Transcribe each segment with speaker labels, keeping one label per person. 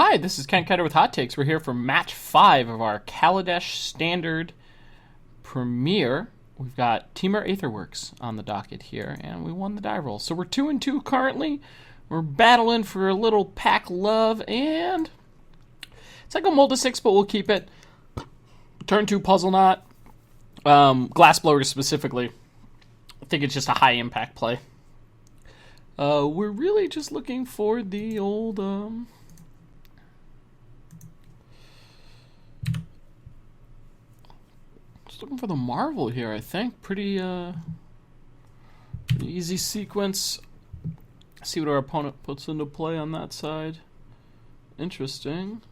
Speaker 1: Hi, this is Ken Ketter with Hot Takes. We're here for match 5 of our Kaladesh Standard Premiere. We've got Temur Aetherworks on the docket here, and we won the die roll. So we're 2-2 currently. We're battling for a little pack love, and it's like a mold of 6, but we'll keep it. Turn 2 Puzzle Knot. Glass Blowers specifically. I think it's just a high impact play. We're really just looking for the old... Just looking for the Marvel here, I think. Pretty easy sequence. See what our opponent puts into play on that side. Interesting.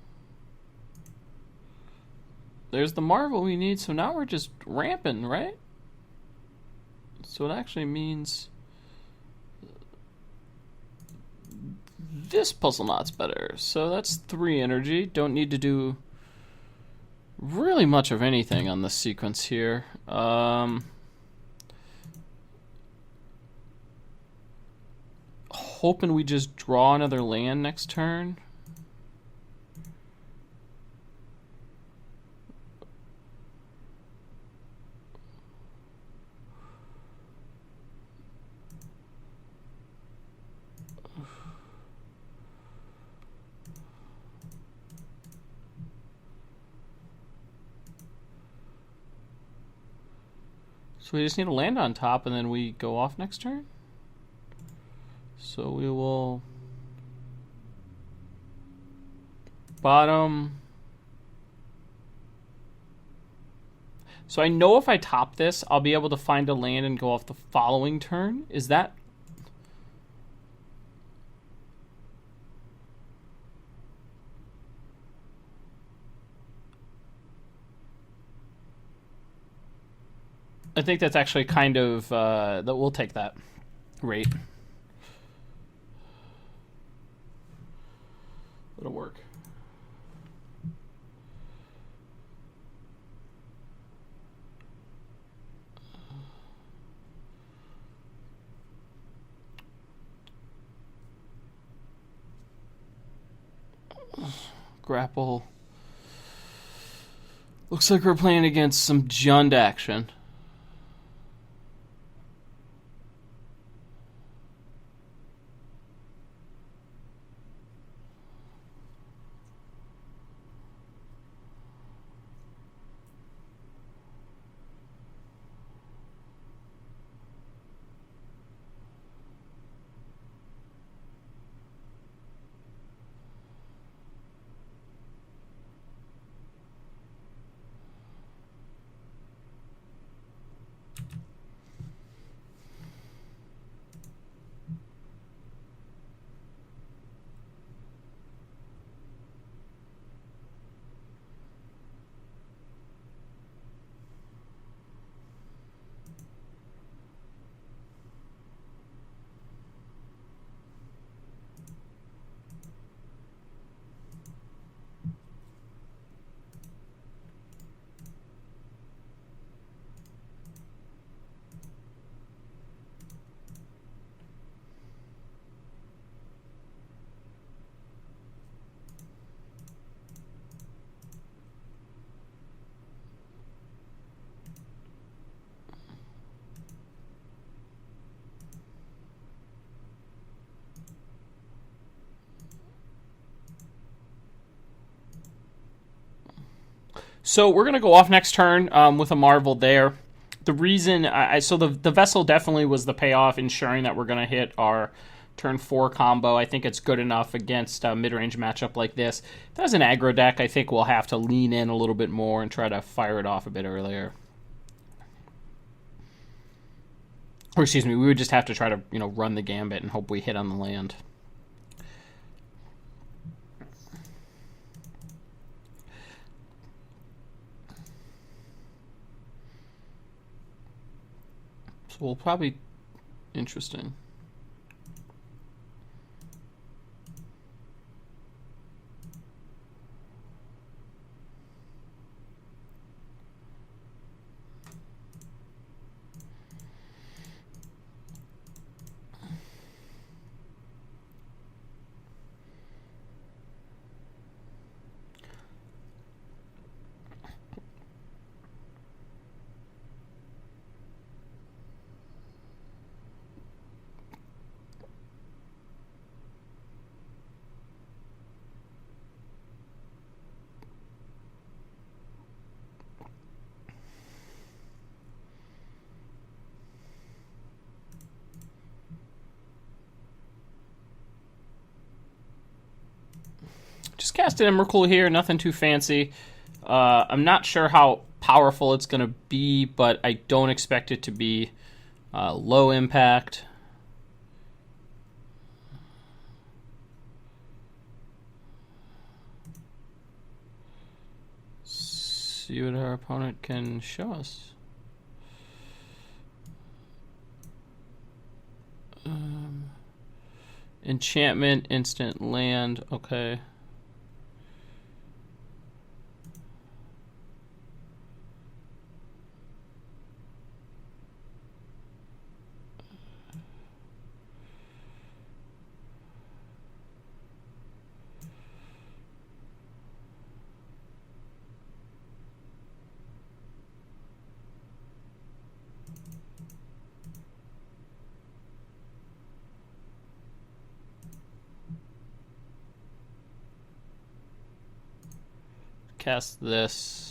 Speaker 1: There's the Marvel we need, so now we're just ramping, right? So it actually means this Puzzle Knot's better. So that's 3 energy. Don't need to do really much of anything on this sequence here. Hoping we just draw another land next turn. So we just need to land on top, and then we go off next turn. So we will bottom. So I know if I top this, I'll be able to find a land and go off the following turn. Is that... I think that's actually kind of... that we'll take that rate. It'll work. Grapple. Looks like we're playing against some Jund action. So we're going to go off next turn with a Marvel there. The reason... so the Vessel definitely was the payoff, ensuring that we're going to hit our turn 4 combo. I think it's good enough against a mid-range matchup like this. If that's an aggro deck, I think we'll have to lean in a little bit more and try to fire it off a bit earlier. Or excuse me, we would just have to try to, run the gambit and hope we hit on the land. So we'll probably... Interesting. just cast an Emrakul here, nothing too fancy. I'm not sure how powerful it's going to be, but I don't expect it to be low impact. See what our opponent can show us. Enchantment, instant land, okay. Cast this.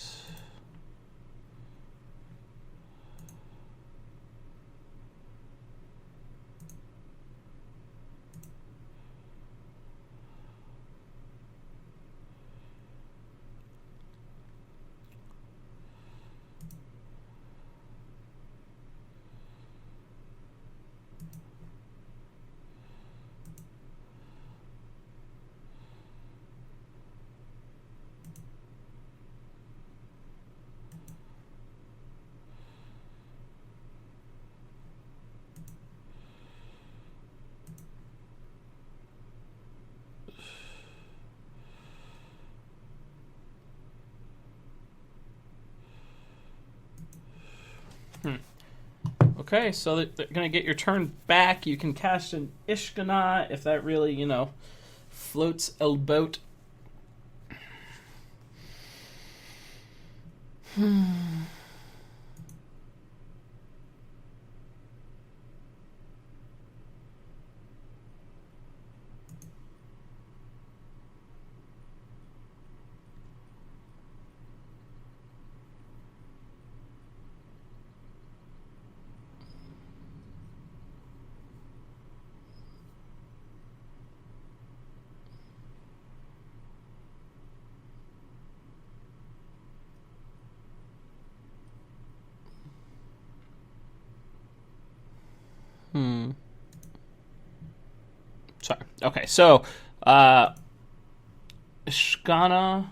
Speaker 1: Okay, so they're going to get your turn back. You can cast an Ishkana if that really, you know, floats a boat. Sorry. Okay, so Ishkana.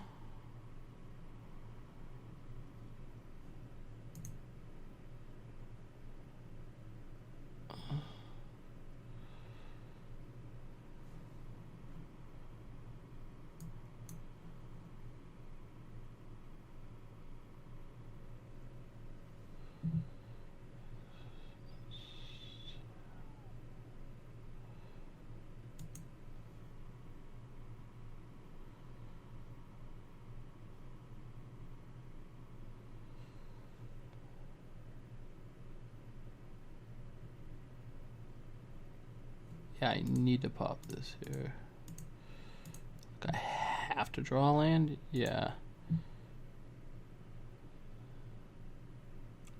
Speaker 1: Yeah, I need to pop this here. I have to draw land? Yeah.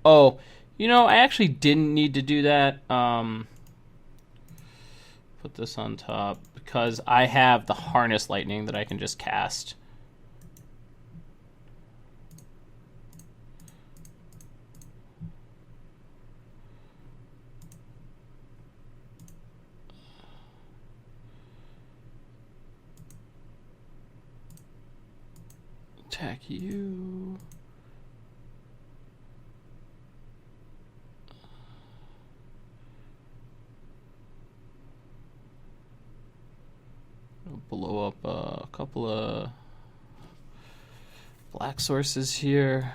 Speaker 1: Oh, you know, I actually didn't need to do that. Put this on top because I have the Harness Lightning that I can just cast. Attack you. Blow up a couple of black sources here.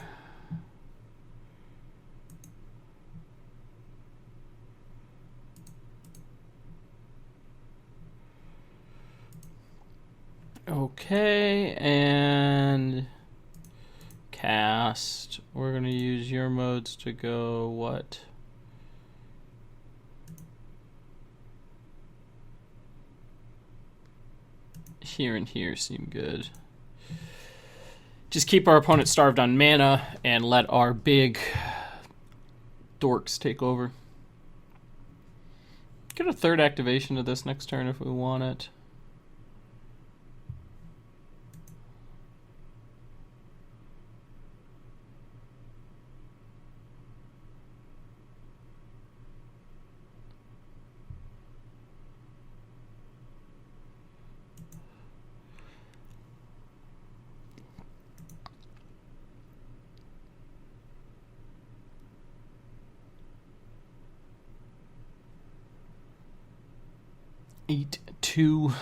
Speaker 1: Okay, and cast. We're going to use your modes to go what? Here and here seem good. Just keep our opponent starved on mana and let our big dorks take over. Get a third activation of this next turn if we want it. 8-2.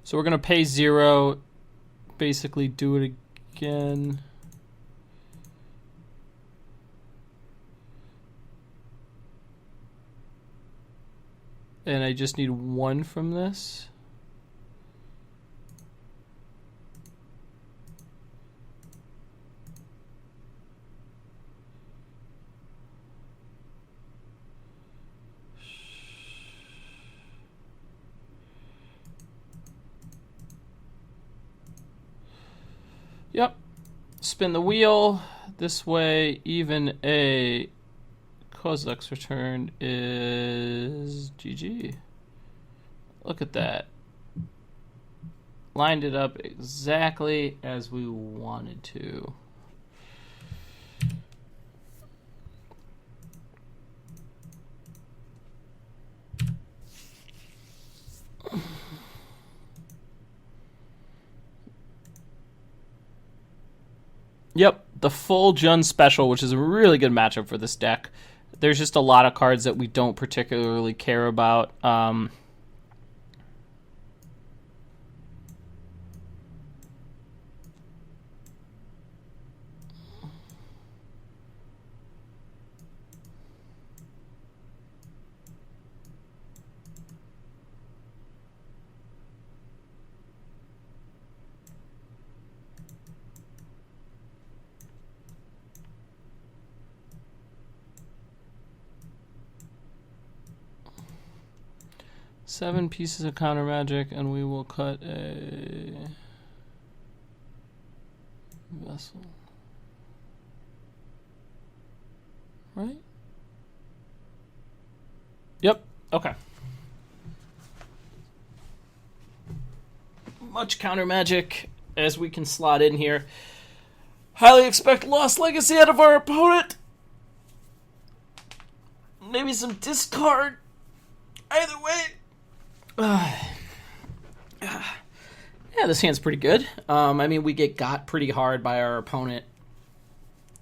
Speaker 1: So we're going to pay 0, basically do it again. And I just need 1 from this. Yep. Spin the wheel. This way, even a Kozak's return is GG. Look at that. Lined it up exactly as we wanted to. Yep, the full Jun special, which is a really good matchup for this deck. There's just a lot of cards that we don't particularly care about. 7 pieces of counter magic, and we will cut a vessel. Right? Yep. Okay. Much counter magic as we can slot in here. Highly expect Lost Legacy out of our opponent. Maybe some discard. Either way. Yeah, this hand's pretty good. I mean, we get got pretty hard by our opponent,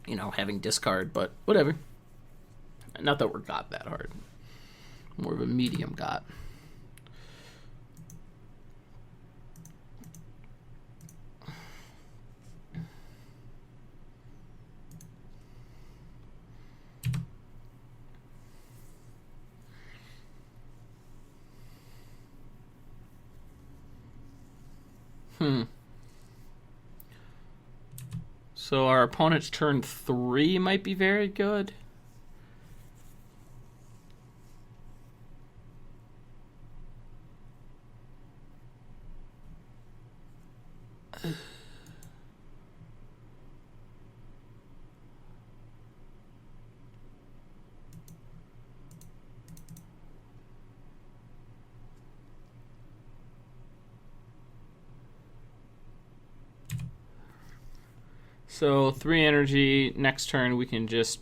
Speaker 1: you know, having discard, but whatever. Not that we're got that hard. More of a medium got. So our opponent's turn 3 might be very good. So 3 energy. Next turn we can just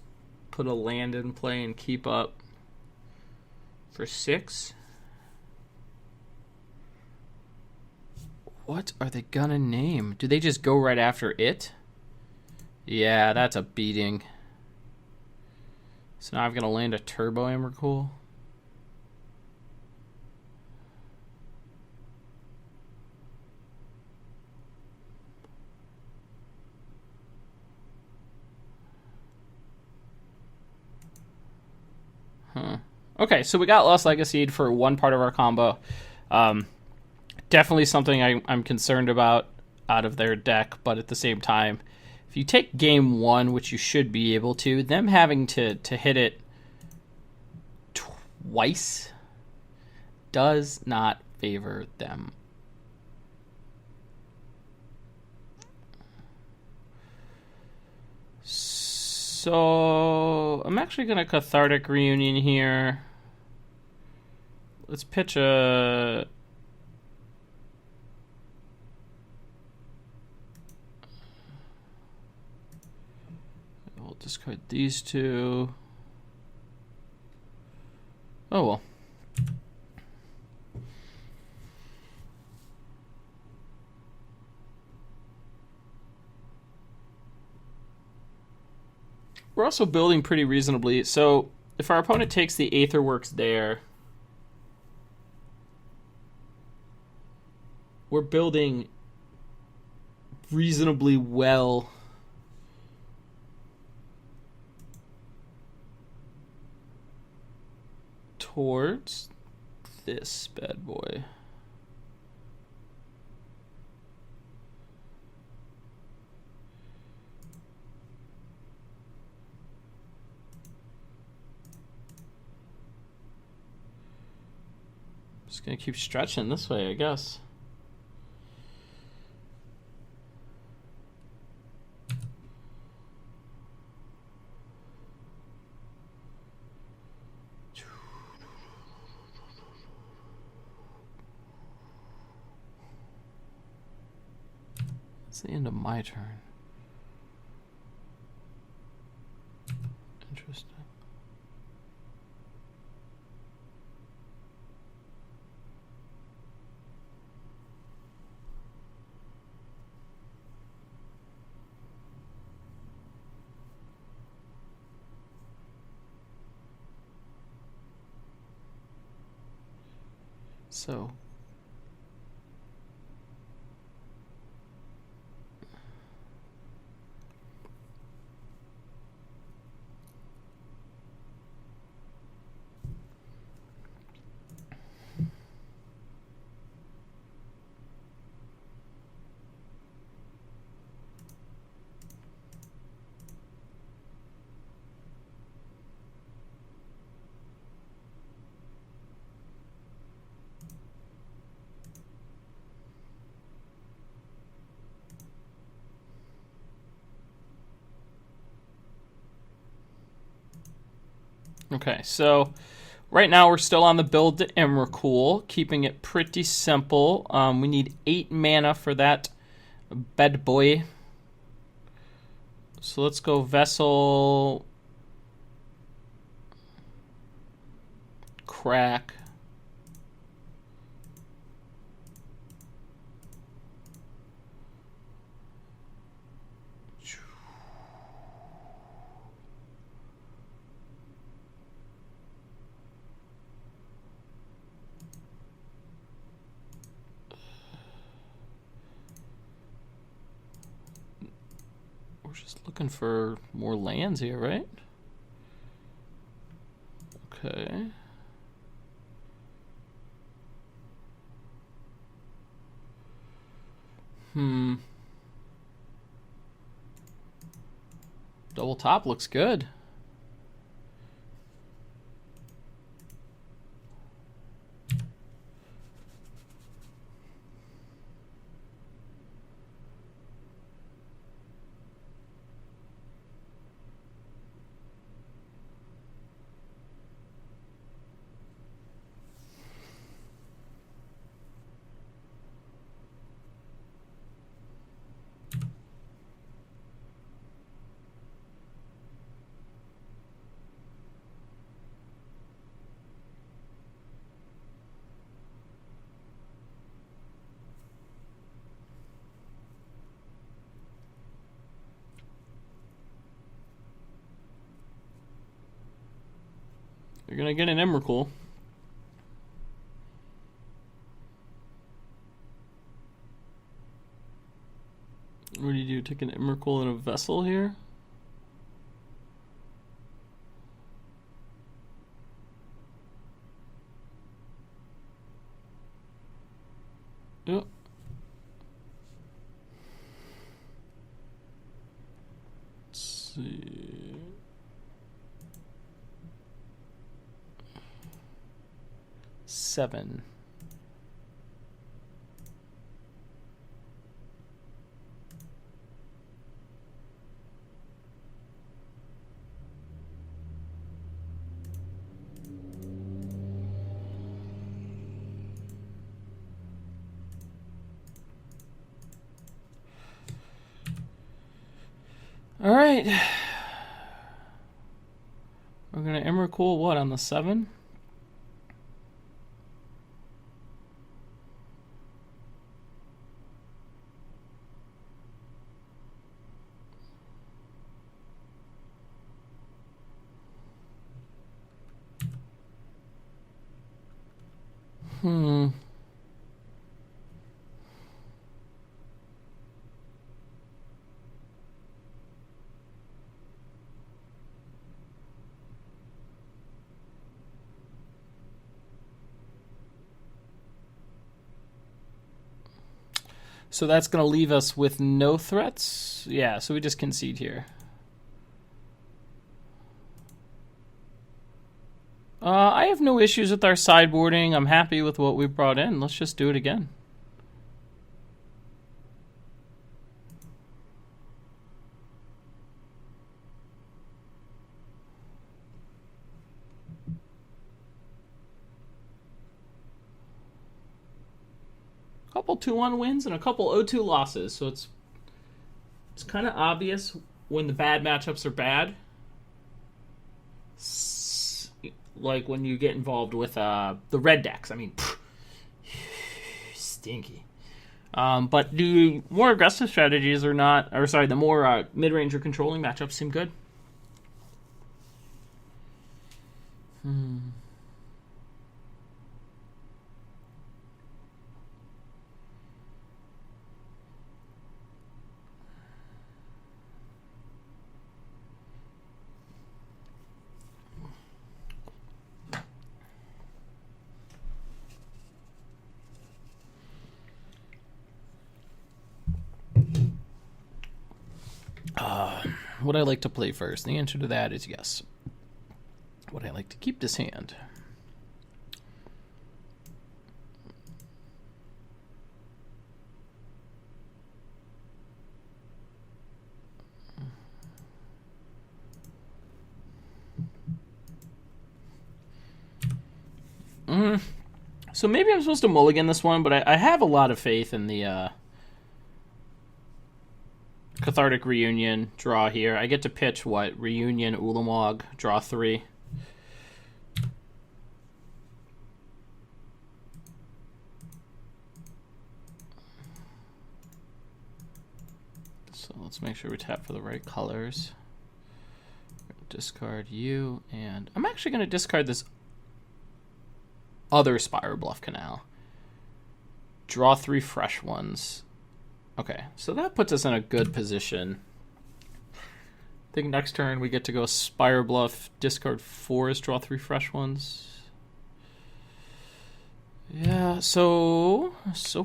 Speaker 1: put a land in play and keep up for 6. What are they gonna name? Do they just go right after it? Yeah, that's a beating. So now I'm gonna land a turbo Emrakul. Okay, so we got Lost Legacy for one part of our combo. Definitely something I'm concerned about out of their deck, but at the same time, if you take game 1, which you should be able to, them having to hit it twice does not favor them. So I'm actually going to Cathartic Reunion here. let's pitch a... We'll discard these two. Oh well. We're also building pretty reasonably. So if our opponent takes the Aetherworks there, we're building reasonably well. Towards this bad boy. Just gonna keep stretching this way, I guess. It's the end of my turn. Interesting. So okay, so right now we're still on the build to Emrakul, keeping it pretty simple. We need 8 mana for that bad boy. So let's go Vessel, Crack, just looking for more lands here, right? Okay. Double top looks good. You're gonna get an Emrakul. What do you do? Take an Emrakul and a Vessel here? Yep. Let's see. Seven. All right. We're going to Emrakul what on the 7? So that's going to leave us with no threats. Yeah, so we just concede here. I have no issues with our sideboarding. I'm happy with what we brought in. Let's just do it again. Couple 2-1 wins and a couple 0-2 losses. So it's kind of obvious when the bad matchups are bad. Like when you get involved with the red decks. I mean, stinky. But the more aggressive strategies are not, or sorry, the more mid-range or controlling matchups seem good. Would I like to play first? The answer to that is yes. Would I like to keep this hand? So maybe I'm supposed to mulligan this one, but I have a lot of faith in the Cathartic Reunion draw here. I get to pitch what? Reunion, Ulamog, draw 3. So let's make sure we tap for the right colors. Discard you, and I'm actually going to discard this other Spire Bluff Canal. Draw 3 fresh ones. Okay, so that puts us in a good position. I think next turn we get to go Spire Bluff, discard 4s, draw 3 fresh ones. Yeah, so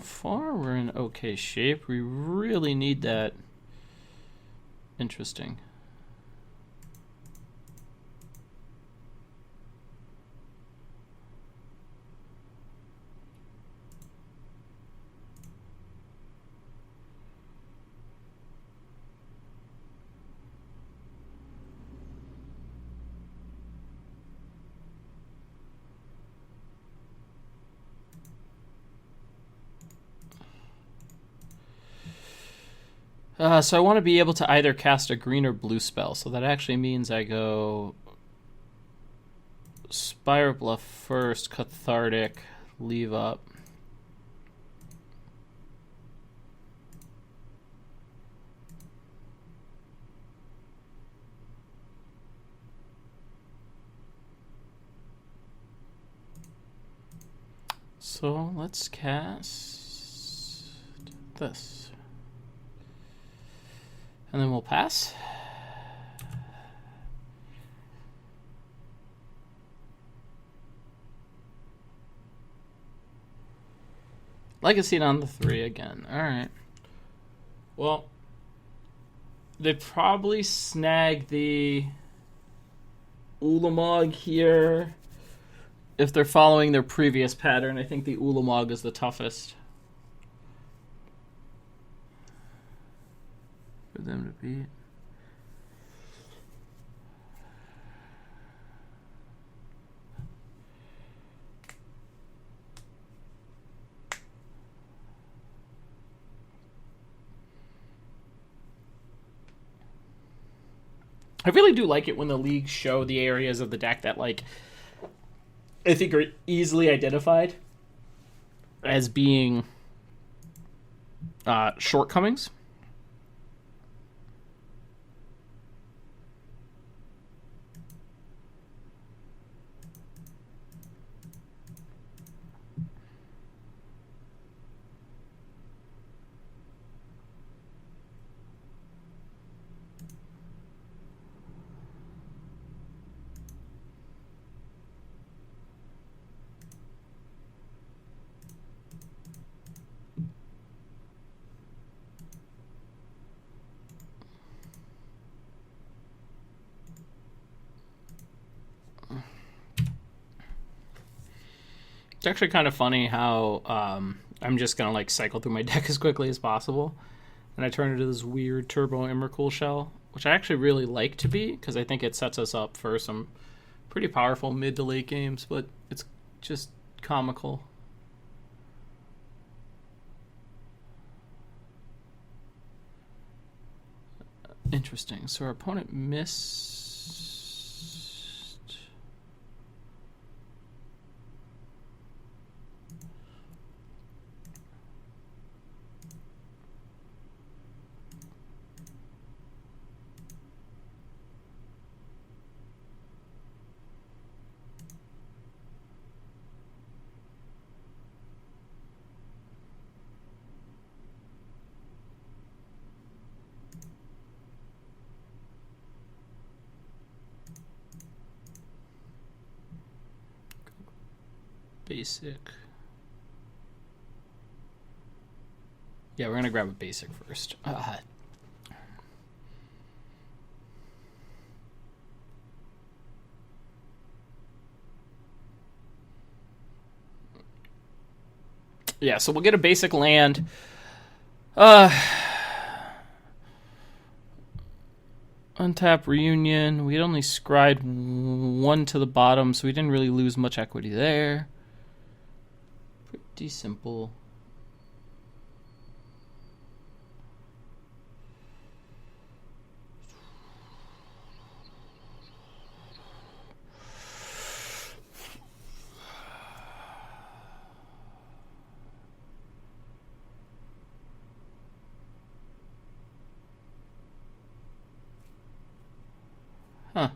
Speaker 1: far we're in okay shape. We really need that. Interesting. So I want to be able to either cast a green or blue spell. So that actually means I go Spire Bluff first, Cathartic, leave up. So let's cast this. And then we'll pass. Legacy on the 3 again. Alright. Well, they probably snag the Ulamog here. If they're following their previous pattern, I think the Ulamog is the toughest for them to beat. I really do like it when the leagues show the areas of the deck that, like, I think are easily identified as being shortcomings. It's actually kind of funny how I'm just going to like cycle through my deck as quickly as possible. And I turn into this weird Turbo Emrakul shell, which I actually really like to be because I think it sets us up for some pretty powerful mid to late games, but it's just comical. Interesting. So our opponent missed. Basic. Yeah, we're gonna grab a basic first. Yeah, so we'll get a basic land. Untap Reunion. We'd only scryed one to the bottom, so we didn't really lose much equity there. Pretty simple. Huh.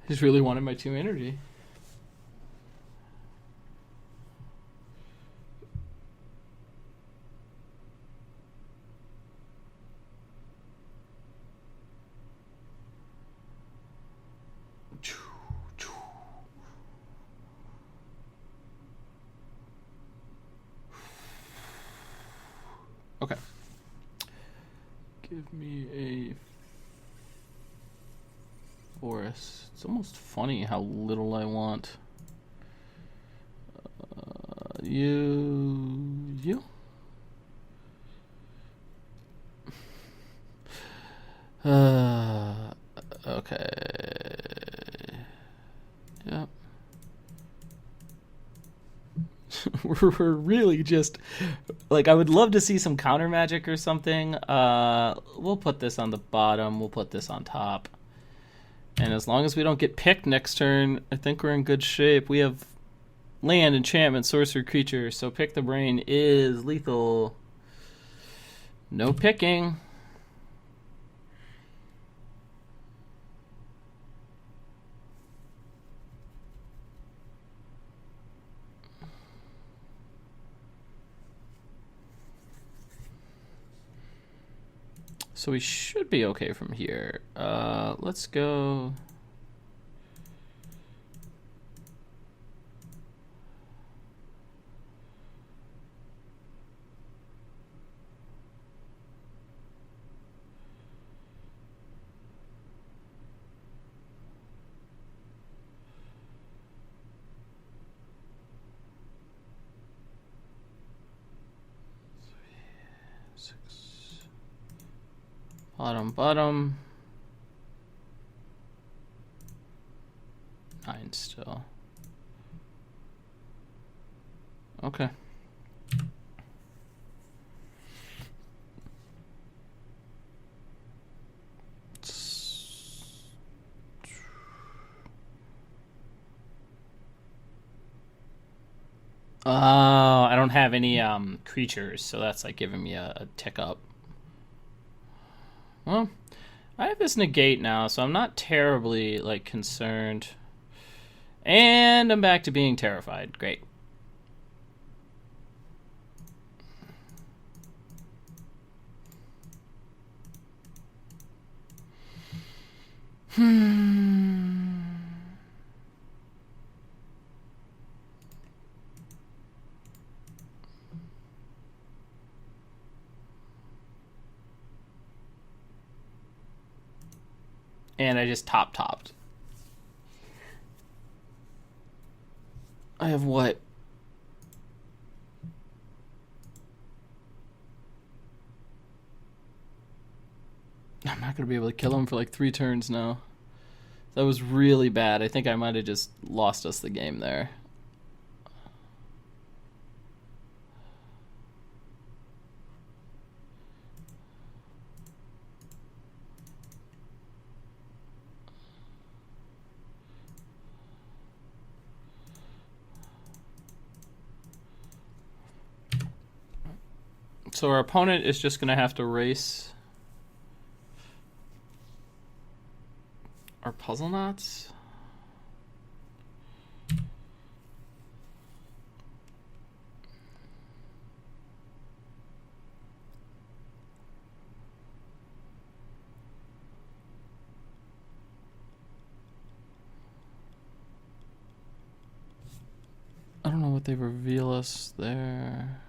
Speaker 1: I just really wanted my 2 energy. Okay. Give me a forest. It's almost funny how little I want. You. Okay. Yep. We're really just like, I would love to see some counter magic or something. We'll put this on the bottom. We'll put this on top. And as long as we don't get picked next turn, I think we're in good shape. We have land, enchantment, sorcery, creature. So Pick the Brain is lethal. No picking. So we should be okay from here. Let's go. Bottom. 9 still. Okay. Oh, I don't have any creatures, so that's like giving me a tick up. Well, I have this negate now, so I'm not terribly like concerned. And I'm back to being terrified. Great. And I just topped. I have what? I'm not going to be able to kill him for like 3 turns now. That was really bad. I think I might have just lost us the game there. So our opponent is just going to have to race our puzzle knots. I don't know what they reveal us there.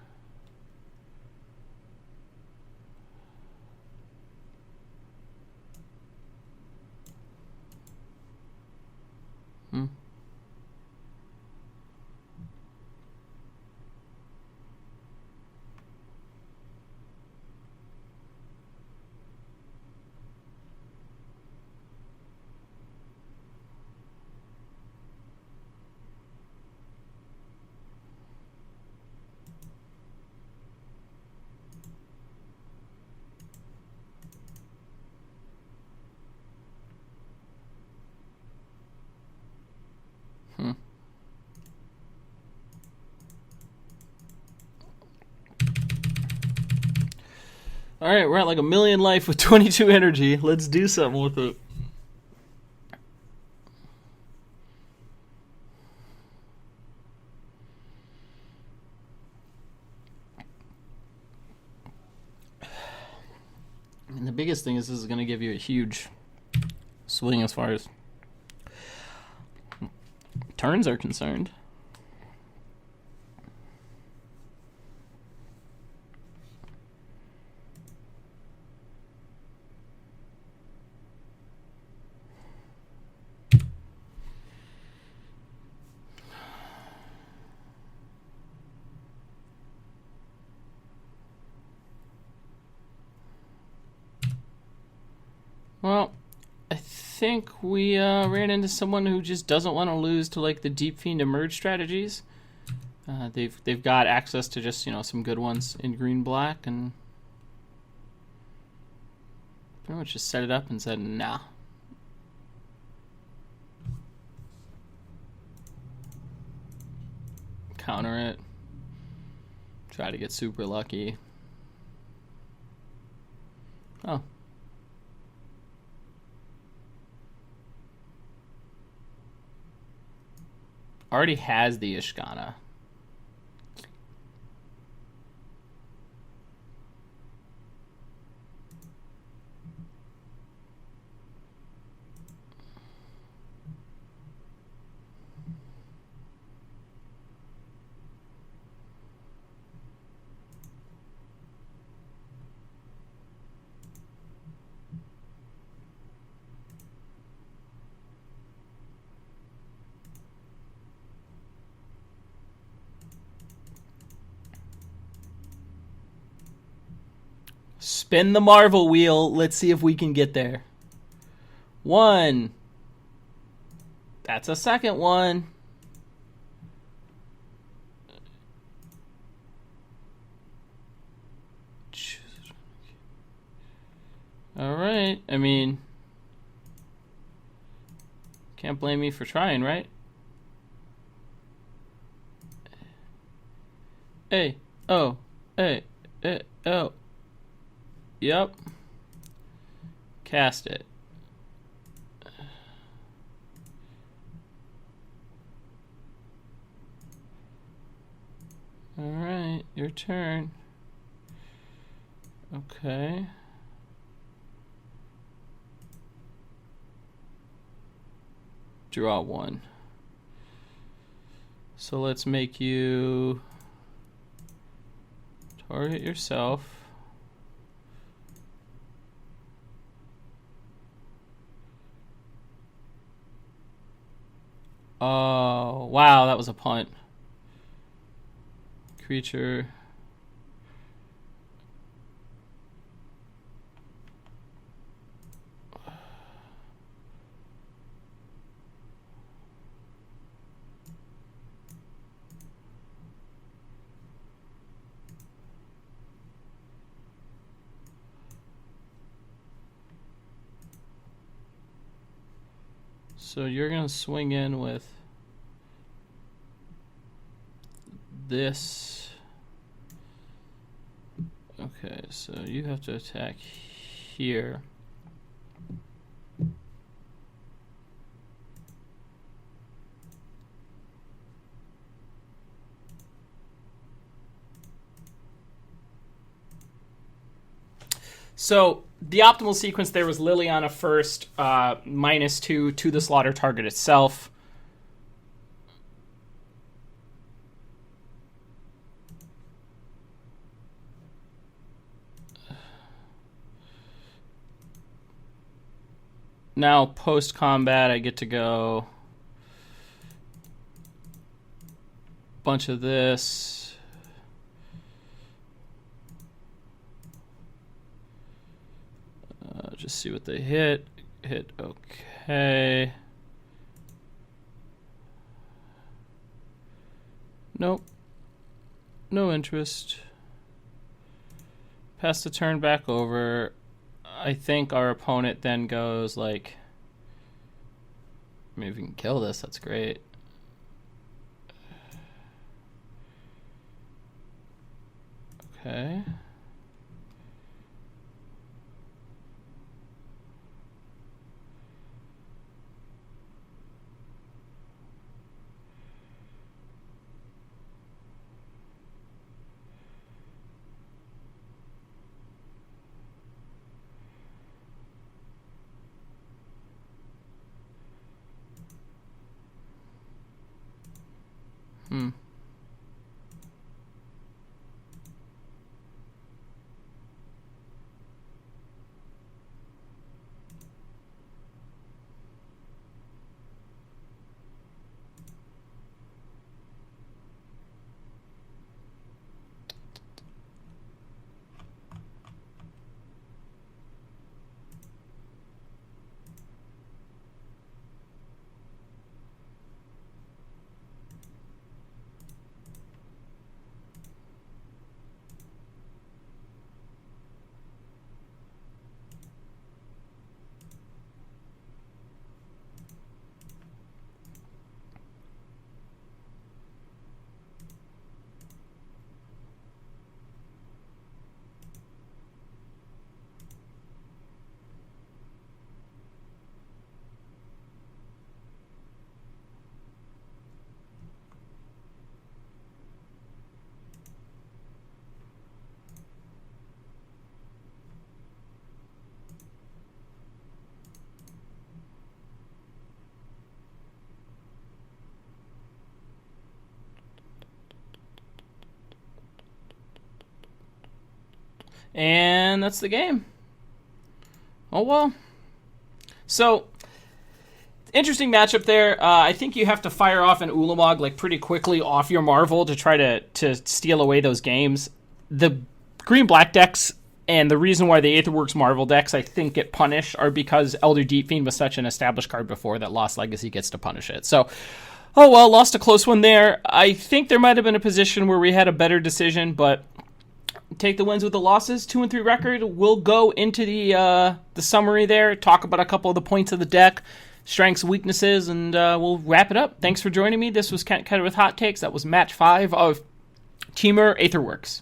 Speaker 1: Alright, we're at like 1,000,000 life with 22 energy. Let's do something with it. And the biggest thing is this is going to give you a huge swing as far as turns are concerned. Well, I think we ran into someone who just doesn't want to lose to like the Deep Fiend Emerge strategies. They've got access to just some good ones in green-black, and pretty much just set it up and said nah. Counter it. Try to get super lucky. Oh. Already has the Ishgana. Spin the Marvel wheel. Let's see if we can get there. 1. That's a second one. All right. I mean, can't blame me for trying, right? Hey. Oh. Hey. Oh. Yep. Cast it. All right, your turn. Okay. Draw one. So let's make you target yourself. Oh, wow, that was a punt. Creature. So you're going to swing in with this. Okay, so you have to attack here. So the optimal sequence there was Liliana first, -2 to the slaughter target itself. Now, post-combat, I get to go bunch of this. Just see what they hit. Hit okay. Nope. No interest. Pass the turn back over. I think our opponent then goes like, I mean, if we can kill this, that's great. Okay. And that's the game. Oh, well. So, interesting matchup there. I think you have to fire off an Ulamog like pretty quickly off your Marvel to try to steal away those games. The green-black decks And the reason why the Aetherworks Marvel decks, I think, get punished are because Elder Deep Fiend was such an established card before that Lost Legacy gets to punish it. So, oh well, lost a close one there. I think there might have been a position where we had a better decision, but take the wins with the losses. 2-3 record. We'll go into the summary there, talk about a couple of the points of the deck, strengths, weaknesses, and we'll wrap it up. Thanks for joining me. This was Ketter with Hot Takes. That was match 5 of Temur Aetherworks.